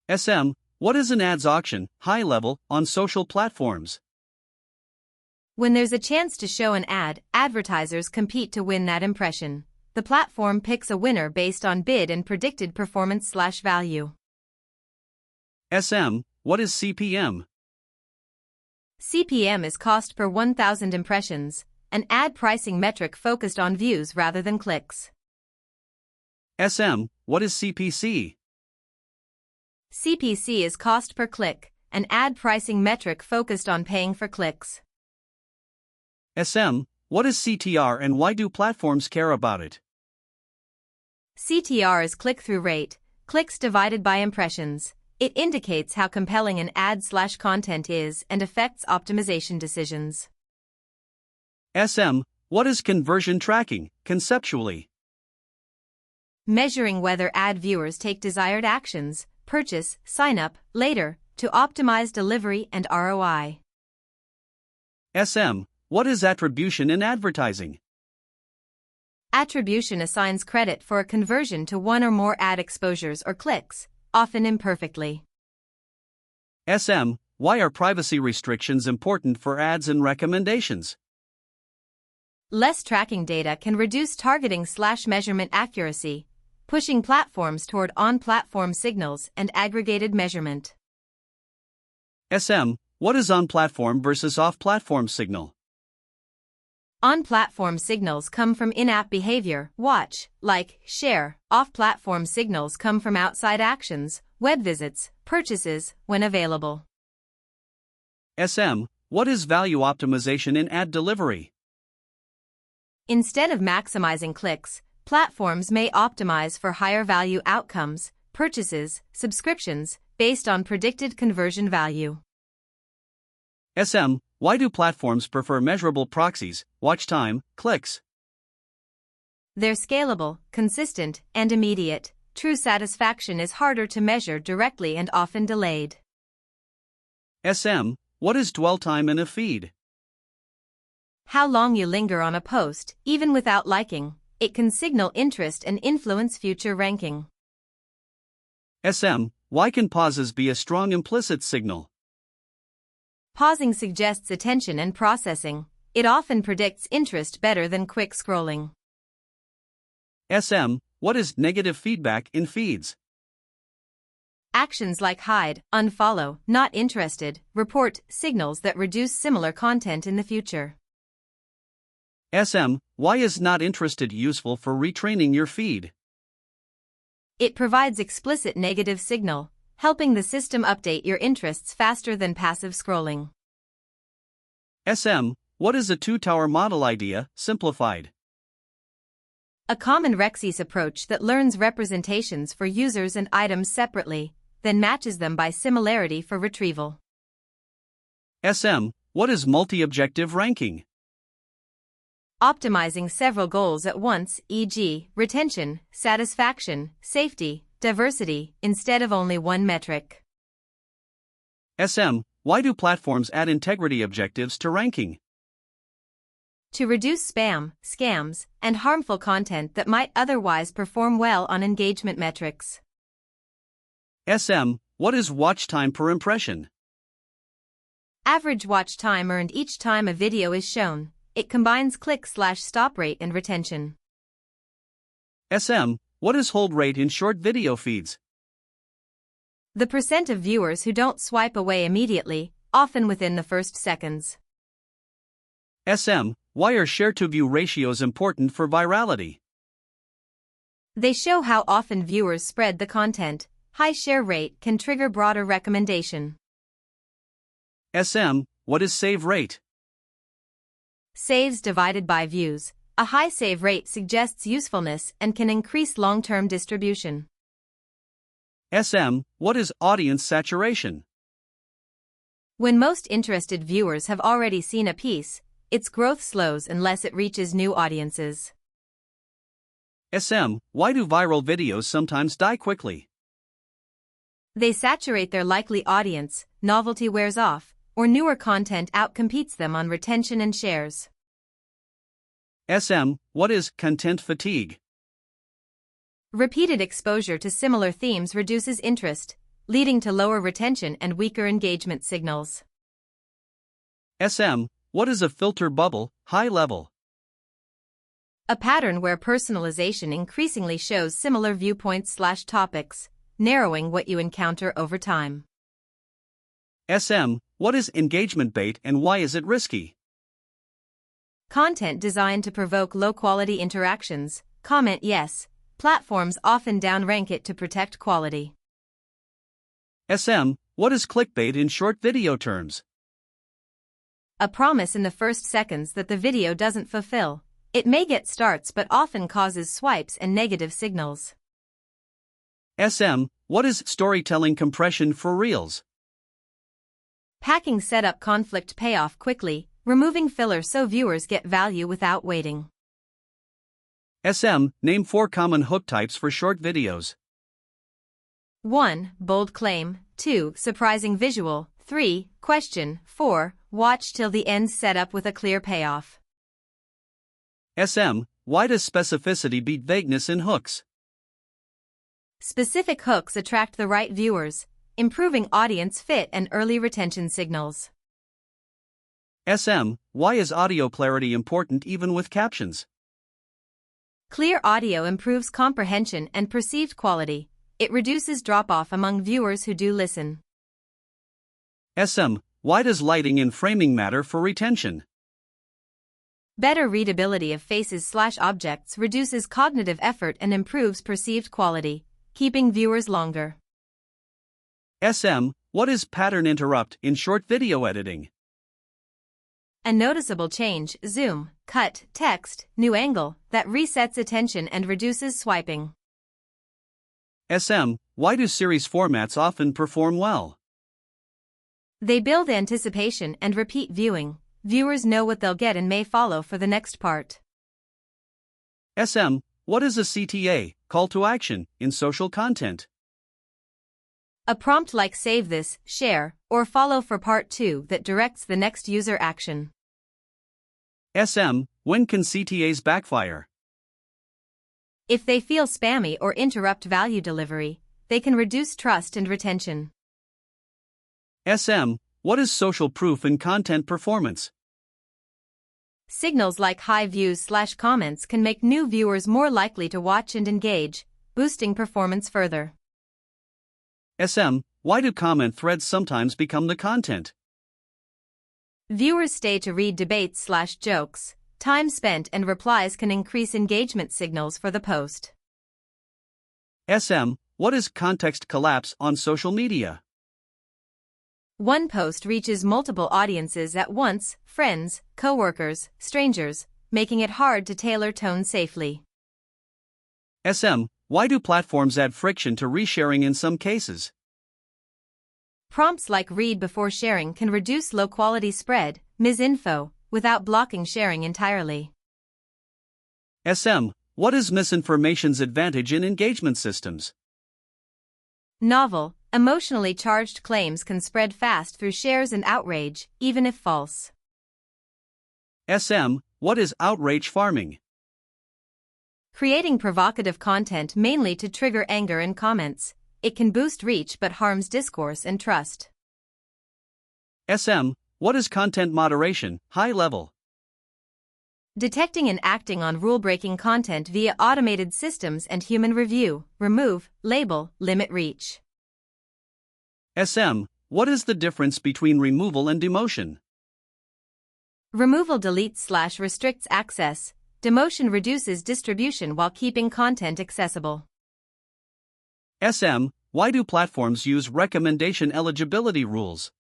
SM, what is an ads auction, high level, on social platforms? When there's a chance to show an ad, advertisers compete to win that impression. The platform picks a winner based on bid and predicted performance/value. SM, what is CPM? CPM is cost per 1,000 impressions, an ad pricing metric focused on views rather than clicks. SM, what is CPC? CPC is cost per click, an ad pricing metric focused on paying for clicks. SM, what is CTR and why do platforms care about it? CTR is click-through rate, clicks divided by impressions. It indicates how compelling an ad/content is and affects optimization decisions. SM, what is conversion tracking, conceptually? Measuring whether ad viewers take desired actions, purchase, sign up, later, to optimize delivery and ROI. SM, what is attribution in advertising? Attribution assigns credit for a conversion to one or more ad exposures or clicks, often imperfectly. SM, why are privacy restrictions important for ads and recommendations? Less tracking data can reduce targeting/measurement accuracy, pushing platforms toward on-platform signals and aggregated measurement. SM, what is on-platform versus off-platform signal? On-platform signals come from in-app behavior, watch, like, share. Off-platform signals come from outside actions, web visits, purchases, when available. SM, what is value optimization in ad delivery? Instead of maximizing clicks, platforms may optimize for higher value outcomes, purchases, subscriptions, based on predicted conversion value. SM, why do platforms prefer measurable proxies, watch time, clicks? They're scalable, consistent, and immediate. True satisfaction is harder to measure directly and often delayed. SM, what is dwell time in a feed? How long you linger on a post, even without liking. It can signal interest and influence future ranking. SM, why can pauses be a strong implicit signal? Pausing suggests attention and processing. It often predicts interest better than quick scrolling. SM, what is negative feedback in feeds? Actions like hide, unfollow, not interested, report signals that reduce similar content in the future. SM, why is not interested useful for retraining your feed? It provides explicit negative signal, helping the system update your interests faster than passive scrolling. SM, what is a two-tower model idea, simplified? A common Rexis approach that learns representations for users and items separately, then matches them by similarity for retrieval. SM, what is multi-objective ranking? Optimizing several goals at once, e.g., retention, satisfaction, safety, diversity, instead of only one metric. SM, why do platforms add integrity objectives to ranking? To reduce spam, scams, and harmful content that might otherwise perform well on engagement metrics. SM, what is watch time per impression? Average watch time earned each time a video is shown. It combines click/stop rate and retention. SM, what is hold rate in short video feeds? The percent of viewers who don't swipe away immediately, often within the first seconds. SM, why are share-to-view ratios important for virality? They show how often viewers spread the content. High share rate can trigger broader recommendation. SM, what is save rate? Saves divided by views. A high save rate suggests usefulness and can increase long-term distribution. SM, what is audience saturation? When most interested viewers have already seen a piece, its growth slows unless it reaches new audiences. SM, why do viral videos sometimes die quickly? They saturate their likely audience, novelty wears off, or newer content outcompetes them on retention and shares. SM, what is content fatigue? Repeated exposure to similar themes reduces interest, leading to lower retention and weaker engagement signals. SM, what is a filter bubble, high level? A pattern where personalization increasingly shows similar viewpoints/topics, narrowing what you encounter over time. SM, what is engagement bait and why is it risky? Content designed to provoke low-quality interactions, comment yes, platforms often downrank it to protect quality. SM, what is clickbait in short video terms? A promise in the first seconds that the video doesn't fulfill. It may get starts but often causes swipes and negative signals. SM, what is storytelling compression for Reels? Packing setup conflict payoff quickly, removing filler so viewers get value without waiting. SM, name 4 common hook types for short videos. 1. Bold claim. 2. Surprising visual. 3. Question. 4. Watch till the end setup with a clear payoff. SM, why does specificity beat vagueness in hooks? Specific hooks attract the right viewers, improving audience fit and early retention signals. SM, why is audio clarity important even with captions? Clear audio improves comprehension and perceived quality. It reduces drop-off among viewers who do listen. SM, why does lighting and framing matter for retention? Better readability of faces/objects reduces cognitive effort and improves perceived quality, keeping viewers longer. SM, what is pattern interrupt in short video editing? A noticeable change, zoom, cut, text, new angle, that resets attention and reduces swiping. SM, why do series formats often perform well? They build anticipation and repeat viewing. Viewers know what they'll get and may follow for the next part. SM, what is a CTA, call to action, in social content? A prompt like save this, share, or follow for part 2 that directs the next user action. SM, when can CTAs backfire? If they feel spammy or interrupt value delivery, they can reduce trust and retention. SM, what is social proof in content performance? Signals like high views/comments can make new viewers more likely to watch and engage, boosting performance further. SM, why do comment threads sometimes become the content? Viewers stay to read debates/jokes. Time spent and replies can increase engagement signals for the post. SM, what is context collapse on social media? One post reaches multiple audiences at once, friends, coworkers, strangers, making it hard to tailor tone safely. SM, why do platforms add friction to resharing in some cases? Prompts like read before sharing can reduce low-quality spread, misinfo, without blocking sharing entirely. SM, what is misinformation's advantage in engagement systems? Novel, emotionally charged claims can spread fast through shares and outrage, even if false. SM, what is outrage farming? Creating provocative content mainly to trigger anger in comments. It can boost reach but harms discourse and trust. SM, what is content moderation, high level? Detecting and acting on rule-breaking content via automated systems and human review, remove, label, limit reach. SM, what is the difference between removal and demotion? Removal deletes/restricts access. Demotion reduces distribution while keeping content accessible. SM, why do platforms use recommendation eligibility rules?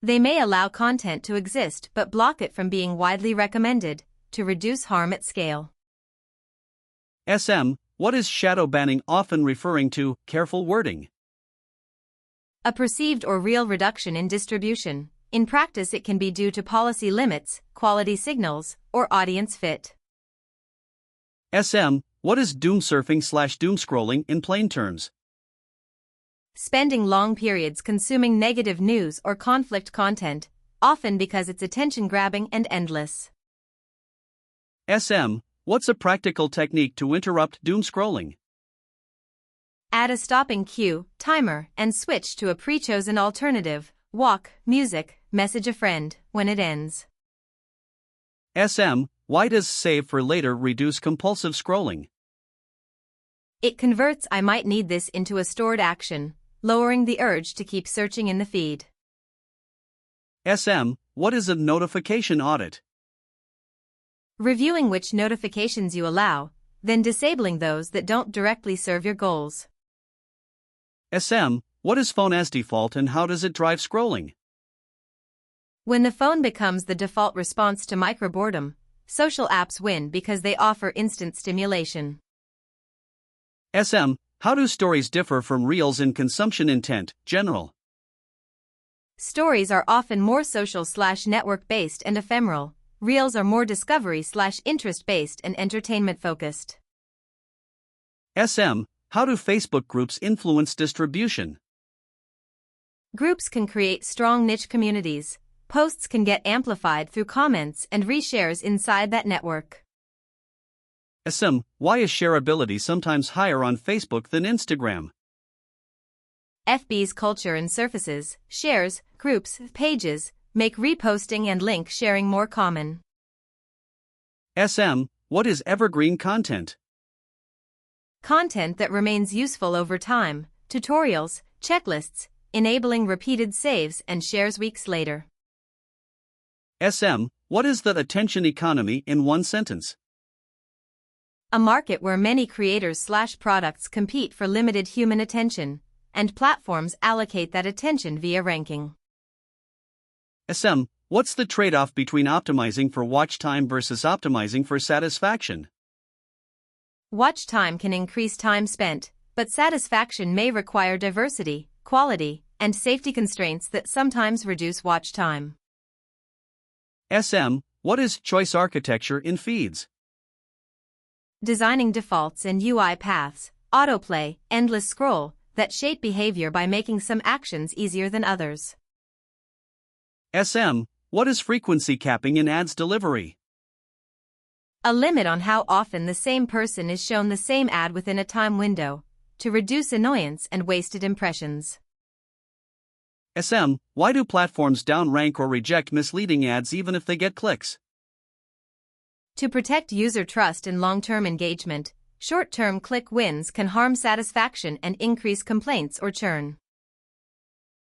They may allow content to exist but block it from being widely recommended, to reduce harm at scale. SM, what is shadow banning often referring to, careful wording? A perceived or real reduction in distribution. In practice it can be due to policy limits, quality signals, or audience fit. SM, what is doom surfing/doom scrolling in plain terms? Spending long periods consuming negative news or conflict content, often because it's attention-grabbing and endless. SM, what's a practical technique to interrupt doom scrolling? Add a stopping cue, timer, and switch to a pre-chosen alternative, walk, music, message a friend, when it ends. SM, why does save for later reduce compulsive scrolling? It converts "I might need this" into a stored action, lowering the urge to keep searching in the feed. SM, what is a notification audit? Reviewing which notifications you allow, then disabling those that don't directly serve your goals. SM, what is phone as default and how does it drive scrolling? When the phone becomes the default response to microboredom, social apps win because they offer instant stimulation. SM, how do stories differ from reels in consumption intent, general? Stories are often more social/network-based and ephemeral. Reels are more discovery/interest-based and entertainment-focused. SM, how do Facebook groups influence distribution? Groups can create strong niche communities. Posts can get amplified through comments and reshares inside that network. SM, why is shareability sometimes higher on Facebook than Instagram? FB's culture and surfaces, shares, groups, pages, make reposting and link sharing more common. SM, what is evergreen content? Content that remains useful over time, tutorials, checklists, enabling repeated saves and shares weeks later. SM, what is the attention economy in one sentence? A market where many creators/products compete for limited human attention, and platforms allocate that attention via ranking. SM, what's the trade-off between optimizing for watch time versus optimizing for satisfaction? Watch time can increase time spent, but satisfaction may require diversity, quality, and safety constraints that sometimes reduce watch time. SM, what is choice architecture in feeds? Designing defaults and UI paths, autoplay, endless scroll, that shape behavior by making some actions easier than others. SM, what is frequency capping in ads delivery? A limit on how often the same person is shown the same ad within a time window, to reduce annoyance and wasted impressions. SM, why do platforms downrank or reject misleading ads even if they get clicks? To protect user trust and long-term engagement, short-term click wins can harm satisfaction and increase complaints or churn.